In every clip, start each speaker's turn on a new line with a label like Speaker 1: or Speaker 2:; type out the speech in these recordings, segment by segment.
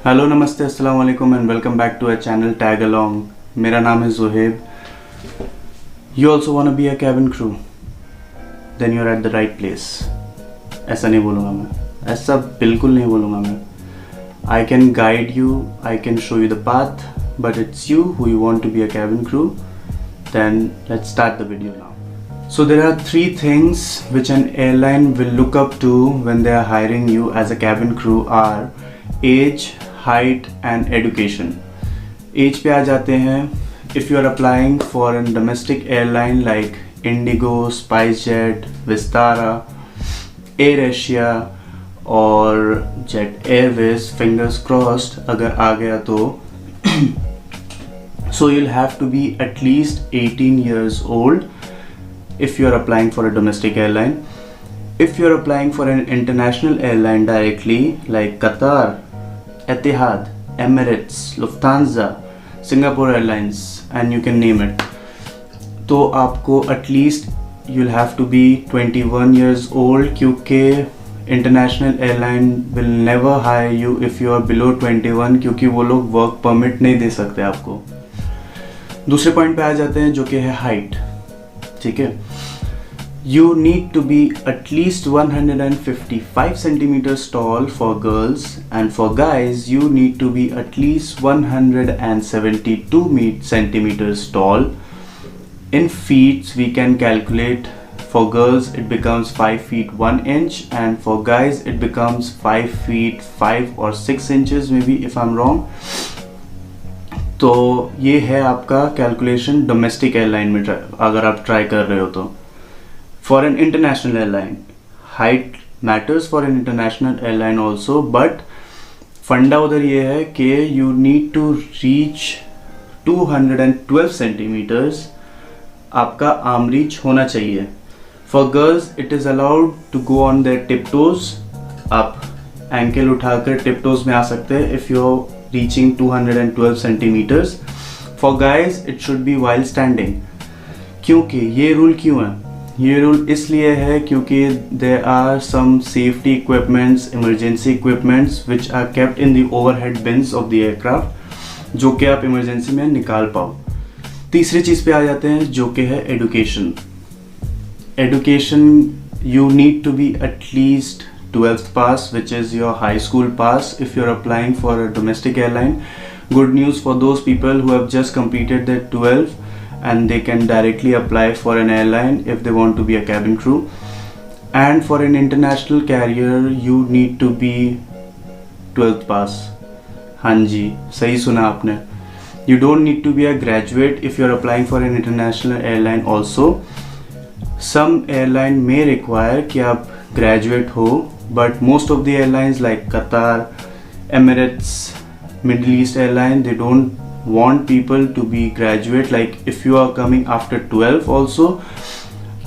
Speaker 1: Hello नमस्ते अस्सलाम वालेकुम and welcome back to a channel tag along. मेरा नाम है Zuhaib. You also want to be a cabin crew, then you are at the right place. ऐसा नहीं बोलूँगा मैं, ऐसा बिल्कुल नहीं बोलूँगा मैं। I can guide you, I can show you the path, but it's you who you want to be a cabin crew. Then let's start the video now. So there are three things which an airline will look up to when they are hiring you as a cabin crew are age, height and education. Age पे आ जाते हैं. If you are applying for a domestic airline like Indigo, SpiceJet, Vistara, AirAsia और Jet Airways, fingers crossed अगर आ गया तो so you'll have to be at least 18 years old if you are applying for a domestic airline. If you are applying for an international airline directly like Qatar, Etihad, Emirates, Lufthansa, Singapore Airlines and you can name it, तो आपको at least you'll have to be 21 years old क्योंकि international airline will never hire you if you are below 21 क्योंकि वो लोग work permit नहीं दे सकते आपको. दूसरे पॉइंट पे आ जाते हैं जो कि है हाइट. ठीक है, you need to be at least 155 centimeters tall for girls and for guys you need to be at least 172 centimeters tall. In feet we can calculate, for girls it becomes 5 feet 1 inch and for guys it becomes 5 feet 5 or 6 inches maybe if I'm wrong. तो ये है आपका calculation domestic airline में अगर आप try कर रहे हो तो. For an international airline height matters for an international airline also, but funda उधर ये है कि you need to reach 212 centimetres आपका आर्म रीच होना चाहिए. For girls it is allowed to go on their tiptoes. आप एंकल उठाकर tiptoes में आ सकते हैं if you reaching 212 centimeters. For guys it should be while standing. क्योंकि ये रूल क्यों है? ये रूल इसलिए है क्योंकि there are some safety equipments, emergency equipments which are kept in the overhead bins of the aircraft जो कि आप इमरजेंसी में निकाल पाओ. तीसरी चीज़ पे आ जाते हैं जो कि है education. Education you need to be at least 12th pass, which is your high school pass if you're applying for a domestic airline. Good news for those people who have just completed their 12 and they can directly apply for an airline if they want to be a cabin crew. And for an international carrier you need to be 12th pass. हाँ जी, सही सुना आपने. You don't need to be a graduate if you're applying for an international airline also. Some airline may require कि आप graduate हो, but most of the airlines like Qatar, Emirates, Middle East airline, they don't want people to be graduate like if you are coming after 12 also,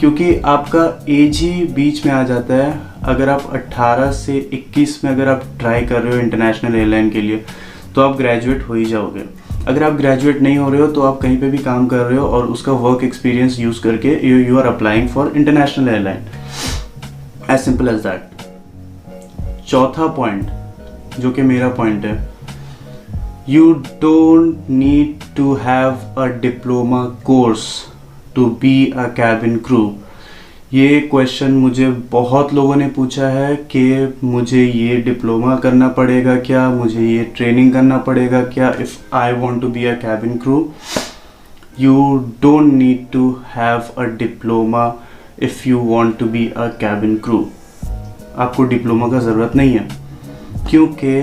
Speaker 1: क्योंकि आपका as ही बीच में आ जाता है. अगर आप 18 से 21 में अगर आप ट्राई कर रहे हो इंटरनेशनल एयरलाइन के लिए तो आप ग्रेजुएट हो ही जाओगे. अगर आप ग्रेजुएट नहीं हो रहे हो तो आप कहीं पे भी काम कर रहे हो और उसका वर्क एक्सपीरियंस यूज़ करके you are applying for international airline. As simple as that. चौथा पॉइंट जो कि मेरा पॉइंट है, you don't need to have a diploma course to be a cabin crew. ये क्वेश्चन मुझे बहुत लोगों ने पूछा है कि मुझे ये डिप्लोमा करना पड़ेगा क्या, मुझे ये ट्रेनिंग करना पड़ेगा क्या if I want to be a cabin crew. You don't need to have a diploma if you want to be a cabin crew. आपको डिप्लोमा का ज़रूरत नहीं है क्योंकि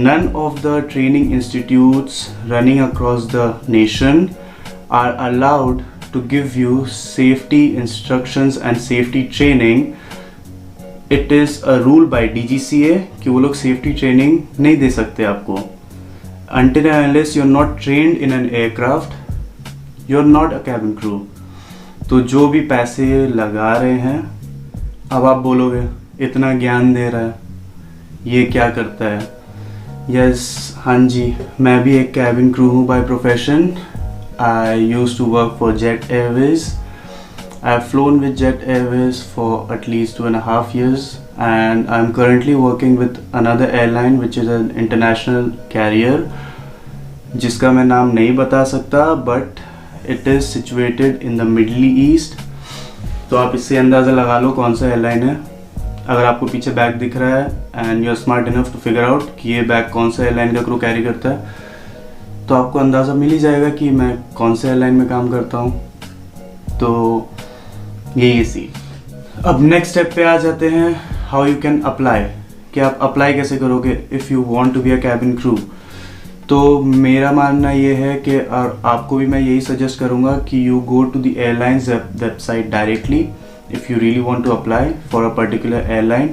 Speaker 1: none of the training institutes running across the nation are allowed to give you safety instructions and safety training. It is a rule by DGCA कि वो लोग safety training नहीं दे सकते आपको. Until and unless you're not trained in an aircraft, you're not a cabin crew. तो जो भी पैसे लगा रहे हैं, अब आप बोलोगे इतना ज्ञान दे रहा है, ये क्या करता है? यस, हाँ जी, मैं भी एक कैबिन क्रू हूँ by profession. I used to work for Jet Airways. I have flown with Jet Airways for at least 2.5 years and I'm currently working with another airline which is an international carrier जिसका मैं नाम नहीं बता सकता, but it is situated in the middle east. तो आप इससे अंदाज़ा लगा लो कौन सा एयरलाइन है। अगर आपको पीछे बैग दिख रहा है and you are smart enough to figure out कि ये बैग कौन सा एयरलाइन का क्रू कैरी करता है, तो आपको अंदाज़ा मिल ही जाएगा कि मैं कौन से एयरलाइन में काम करता हूँ। तो यही सी। अब नेक्स्ट स्टेप पे आ जाते हैं, हाउ यू कैन अप्लाई, कि आप अप्लाई कैसे करोगे if you want to be a cabin crew. तो मेरा मानना ये है कि और आपको भी मैं यही सजेस्ट करूँगा कि you go to the airlines website directly if you really want to apply for a particular airline.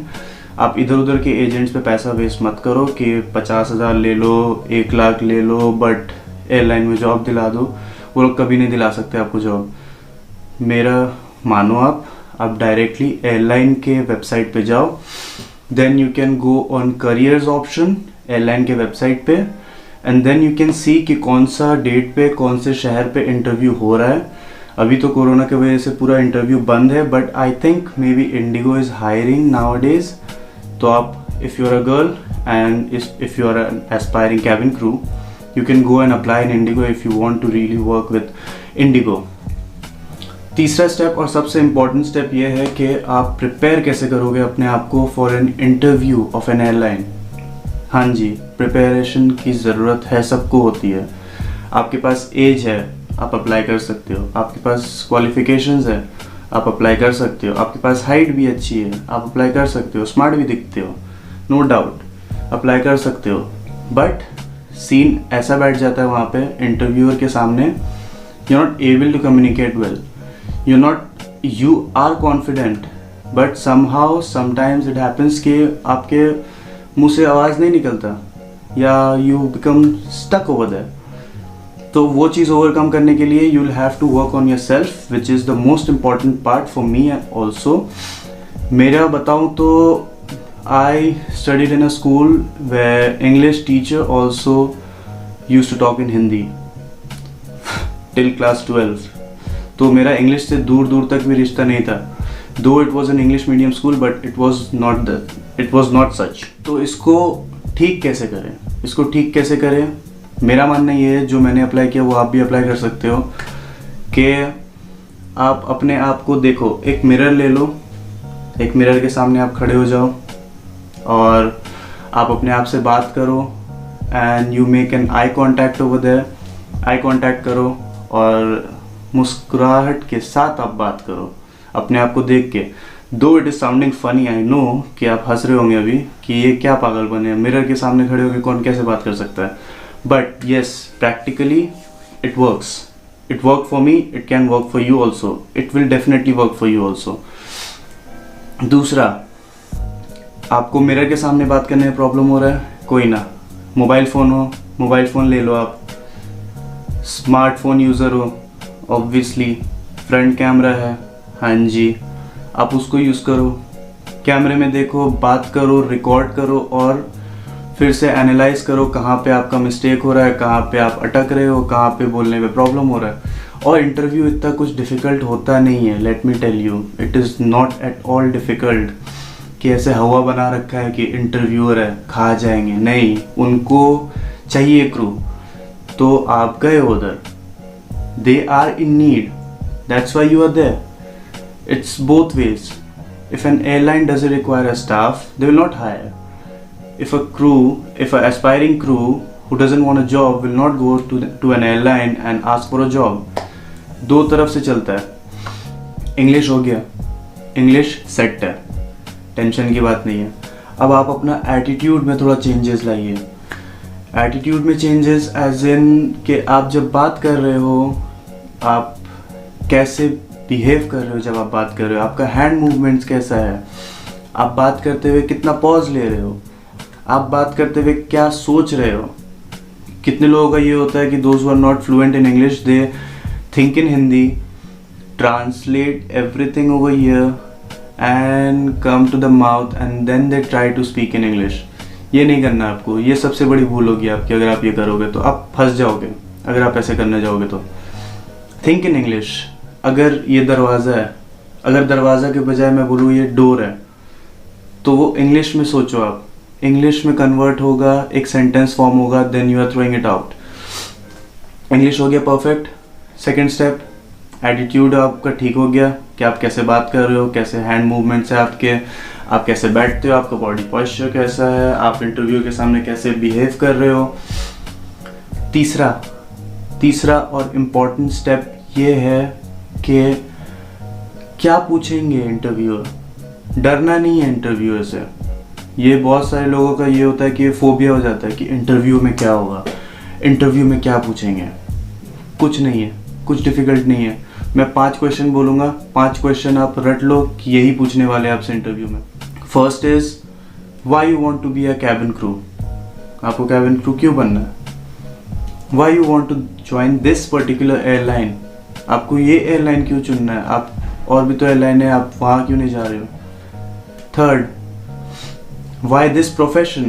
Speaker 1: आप इधर उधर के एजेंट्स पे पैसा वेस्ट मत करो कि 50,000 ले लो, 1 लाख ले लो, बट एयरलाइन में जॉब दिला दो। वो लोग कभी नहीं दिला सकते आपको जॉब। मेरा मानो आप डायरेक्टली एयरलाइन के वेबसाइट पे जाओ, then you can go on careers option airline के वेबसाइट पे, and then you can see कि कौन सा डेट पे कौन से शहर पे इंटरव्यू हो रहा है। अभी तो कोरोना की वजह से पूरा इंटरव्यू बंद है, but I think maybe IndiGo is hiring nowadays. तो आप if you are a girl and if you are an aspiring cabin crew, you can go and apply in IndiGo if you want to really work with IndiGo. तीसरा step और सबसे important step ये है कि आप prepare कैसे करोगे अपने आप को for an interview of N airline. हाँ जी, प्रिपरेशन की ज़रूरत है, सबको होती है। आपके पास एज है, आप अप्लाई कर सकते हो। आपके पास क्वालिफिकेशंस है, आप अप्लाई कर सकते हो। आपके पास हाइट भी अच्छी है, आप अप्लाई कर सकते हो। स्मार्ट भी दिखते हो, नो डाउट, अप्लाई कर सकते हो। बट सीन ऐसा बैठ जाता है वहाँ पे इंटरव्यूअर के सामने, you not able to communicate well, you are confident, but somehow sometimes it happens कि आपके मुंह से आवाज़ नहीं निकलता या you become stuck over there। तो वो चीज़ ओवरकम करने के लिए you'll have to work on yourself, which is the most important part for me also। मेरा बताऊँ तो I studied in a school where English teacher also used to talk in Hindi till class 12। तो मेरा English से दूर दूर तक भी रिश्ता नहीं था। दो it was an English medium school, but it was not such. तो इसको ठीक कैसे करें, मेरा मानना ये है, जो मैंने अप्लाई किया वो आप भी अप्लाई कर सकते हो, कि आप अपने आप को देखो। एक मिरर ले लो, एक मिरर के सामने आप खड़े हो जाओ और आप अपने आप से बात करो, and you make an eye contact over there. Eye contact करो और मुस्कुराहट के साथ आप बात करो अपने आप को देख के। दो it is sounding funny, I know कि आप हंस रहे होंगे अभी कि ये क्या पागलपन है, मिरर के सामने खड़े होकर कौन कैसे बात कर सकता है। But yes, practically it works. It work for me, it can work for you also, it will definitely work for you also. दूसरा, आपको मिरर के सामने बात करने में प्रॉब्लम हो रहा है, कोई ना, मोबाइल फ़ोन ले लो। आप स्मार्टफोन यूज़र हो, ऑब्वियसली फ्रंट कैमरा है, हाँ जी, आप उसको यूज़ करो। कैमरे में देखो, बात करो, रिकॉर्ड करो और फिर से एनालाइज करो कहाँ पे आपका मिस्टेक हो रहा है, कहाँ पे आप अटक रहे हो, कहाँ पे बोलने में प्रॉब्लम हो रहा है। और इंटरव्यू इतना कुछ डिफ़िकल्ट होता नहीं है, let me tell you, it is not at all difficult कि ऐसे हवा बना रखा है कि इंटरव्यूअर है खा जाएंगे, नहीं, उनको चाहिए क्रू। तो आप गए उधर, they are in need, that's why you are there। It's both ways। If an airline doesn't require a staff, they will not hire। If an aspiring crew who doesn't want a job will not go to an airline and ask for a job। दो तरफ से चलता है। English हो गया, English set है, tension की बात नहीं है। अब आप अपना एटीट्यूड में थोड़ा चेंजेस लाइए। एटीट्यूड में चेंजेस एज इन कि आप जब बात कर रहे हो, आप कैसे बिहेव कर रहे हो जब आप बात कर रहे हो, आपका हैंड मूवमेंट्स कैसा है, आप बात करते हुए कितना पॉज ले रहे हो, आप बात करते हुए क्या सोच रहे हो। कितने लोगों का ये होता है कि those who are not fluent in English, they think in Hindi, translate everything over here and come to the mouth and then they try to speak in English. ये नहीं करना आपको, ये सबसे बड़ी भूल होगी आपकी। अगर आप ये करोगे तो आप फंस जाओगे, अगर आप ऐसे करने जाओगे तो। Think in English. अगर ये दरवाज़ा है, अगर दरवाज़ा के बजाय मैं बोलूँ ये डोर है, तो वो इंग्लिश में सोचो, आप इंग्लिश में कन्वर्ट होगा, एक सेंटेंस फॉर्म होगा, then you are throwing it out. English हो गया परफेक्ट। सेकेंड स्टेप, एटीट्यूड आपका ठीक हो गया कि आप कैसे बात कर रहे हो, कैसे हैंड मूवमेंट्स है आपके, आप कैसे बैठते हो, आपका बॉडी पॉस्चर कैसा है, आप इंटरव्यू के सामने कैसे बिहेव कर रहे हो। तीसरा और इम्पोर्टेंट स्टेप ये है कि क्या पूछेंगे इंटरव्यूअर। डरना नहीं है इंटरव्यूअर से। ये बहुत सारे लोगों का ये होता है कि फोबिया हो जाता है कि इंटरव्यू में क्या होगा, इंटरव्यू में क्या पूछेंगे। कुछ नहीं है, कुछ डिफिकल्ट नहीं है। मैं 5 क्वेश्चन बोलूँगा, 5 क्वेश्चन आप रट लो कि यही पूछने वाले हैं आपसे इंटरव्यू में। First is why you want to be a cabin crew. आपको कैबिन क्रू क्यों बनना है? Why you want to join this particular airline. आपको ये एयरलाइन क्यों चुनना है? आप और भी तो एयरलाइन है, आप वहाँ क्यों नहीं जा रहे हो? थर्ड, व्हाई दिस प्रोफेशन,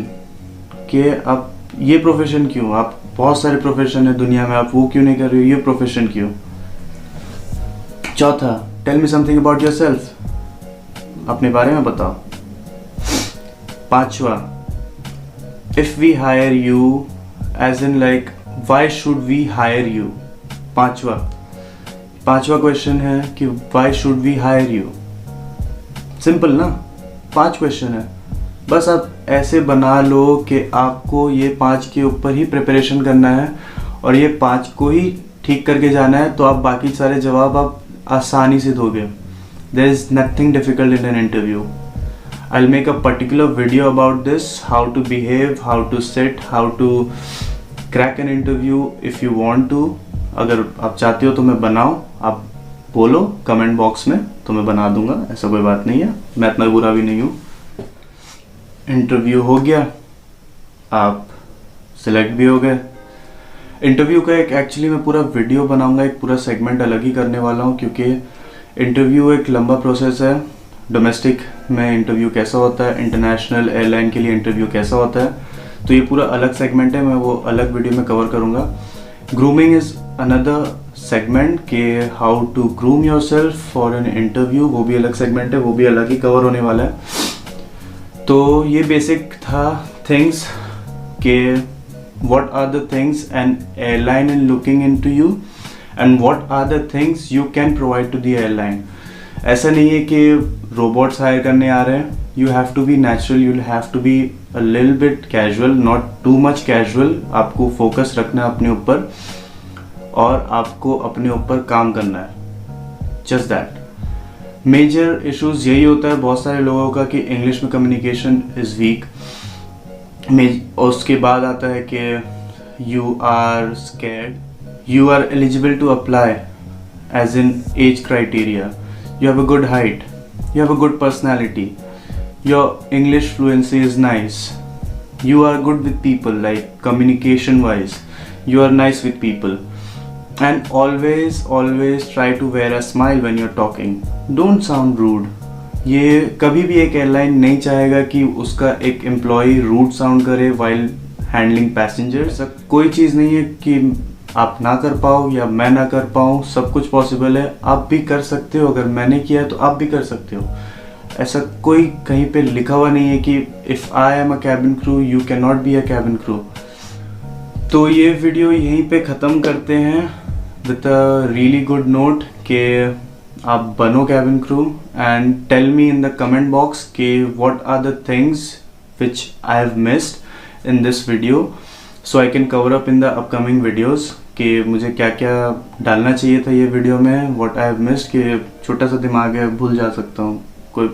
Speaker 1: कि आप ये प्रोफेशन क्यों, आप बहुत सारे प्रोफेशन है दुनिया में, आप वो क्यों नहीं कर रहे हो, ये प्रोफेशन क्यों? चौथा, tell me something about yourself, अपने बारे में बताओ। पांचवा, if we hire you, as in like why should we hire you. पांचवा क्वेश्चन है कि why should we hire you. Simple ना, 5 क्वेश्चन है। बस आप ऐसे बना लो कि आपको ये 5 के ऊपर ही प्रिपरेशन करना है और ये 5 को ही ठीक करके जाना है, तो आप बाकी सारे जवाब आप आसानी से दोगे। There is nothing difficult in an interview. I will make a particular video about this, how to behave, how to sit, how to crack an interview if you want to. अगर आप चाहते हो तो मैं बनाऊं, आप बोलो कमेंट बॉक्स में, तो मैं बना दूंगा, ऐसा कोई बात नहीं है, मैं इतना बुरा भी नहीं हूँ। इंटरव्यू हो गया, आप सिलेक्ट भी हो गए। इंटरव्यू का एक एक्चुअली मैं पूरा वीडियो बनाऊंगा, एक पूरा सेगमेंट अलग ही करने वाला हूँ, क्योंकि इंटरव्यू एक लंबा प्रोसेस है। डोमेस्टिक में इंटरव्यू कैसा होता है, इंटरनेशनल एयरलाइन के लिए इंटरव्यू कैसा होता है, तो ये पूरा अलग सेगमेंट है, मैं वो अलग वीडियो में कवर करूँगा। ग्रूमिंग इज़ अनदर सेगमेंट के how to groom yourself for an interview, वो भी अलग सेगमेंट है, वो भी अलग ही कवर होने वाला है। तो ये बेसिक था थिंग्स के what are the things an airline is looking into you and what are the things you can provide to the airline. ऐसा नहीं है कि रोबोट्स हायर करने आ रहे हैं। You have to be natural, you'll have to be a little bit casual, not too much casual. आपको focus रखना है अपने ऊपर और आपको अपने ऊपर काम करना है, just that. मेजर इश्यूज यही होता है बहुत सारे लोगों का कि इंग्लिश में कम्युनिकेशन इज़ वीक। उसके बाद आता है कि you are scared, you are eligible to apply as in age criteria, you have a good height, you have a good personality, your English fluency is nice, you are good with people, like communication wise you are nice with people, and always try to wear a smile when you're talking. Don't sound rude. ये कभी भी एक airline नहीं चाहेगा कि उसका एक employ rude sound करे while हैंडलिंग पैसेंजर्स। कोई चीज़ नहीं है कि आप ना कर पाओ या मैं ना कर पाऊँ, सब कुछ पॉसिबल है, आप भी कर सकते हो। अगर मैंने किया है तो आप भी कर सकते हो। ऐसा कोई कहीं पे लिखा हुआ नहीं है कि if I am a cabin crew you can not be a cabin crew. तो ये वीडियो यहीं पे ख़त्म करते हैं with a really good note कि आप बनो cabin crew and tell me in the comment box कि what are the things which I have missed in this video so I can cover up in the upcoming videos कि मुझे क्या क्या डालना चाहिए था ये वीडियो में, व्हाट आई हैव मिस्ड। कि छोटा सा दिमाग है, भूल जा सकता हूँ, कोई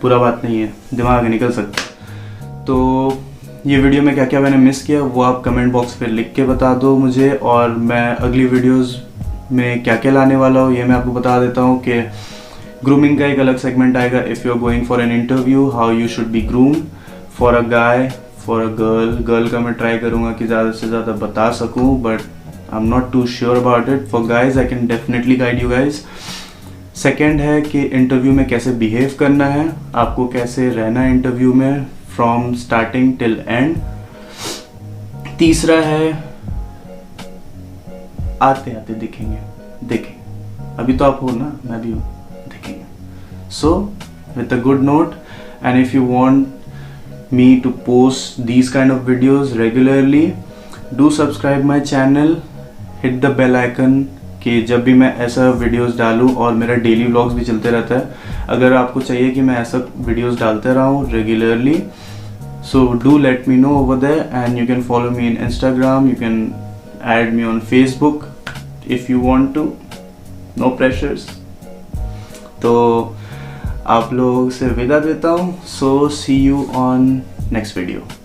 Speaker 1: बुरा बात नहीं है, दिमाग निकल सकता। तो ये वीडियो में क्या क्या मैंने मिस किया वो आप कमेंट बॉक्स पे लिख के बता दो मुझे, और मैं अगली वीडियोस में क्या क्या लाने वाला हूँ ये मैं आपको बता देता हूँ। कि ग्रूमिंग का एक अलग सेगमेंट आएगा, if you are going for an interview how you should be groom for a guy, for a girl का मैं ट्राई करूँगा कि ज़्यादा से ज़्यादा बता सकूँ, but I am not too sure about it. For guys I can definitely guide you guys. Second है कि इंटरव्यू में कैसे बिहेव करना है, आपको कैसे रहना है इंटरव्यू में फ्रॉम स्टार्टिंग टिल एंड। तीसरा है आते आते देखेंगे, अभी तो आप हो ना, मैं भी हूँ, देखेंगे। So with a good note and if you want me to post these kind of videos regularly, do subscribe my channel, hit the bell icon कि जब भी मैं ऐसा वीडियोस डालूँ, और मेरा डेली व्लॉग्स भी चलते रहता है। अगर आपको चाहिए कि मैं ऐसा वीडियोस डालते रहूँ regularly, so do let me know over there, and you can follow me in Instagram, you can add me on Facebook if you want to, no pressures। तो आप लोग से विदा देता हूँ, so see you on next video।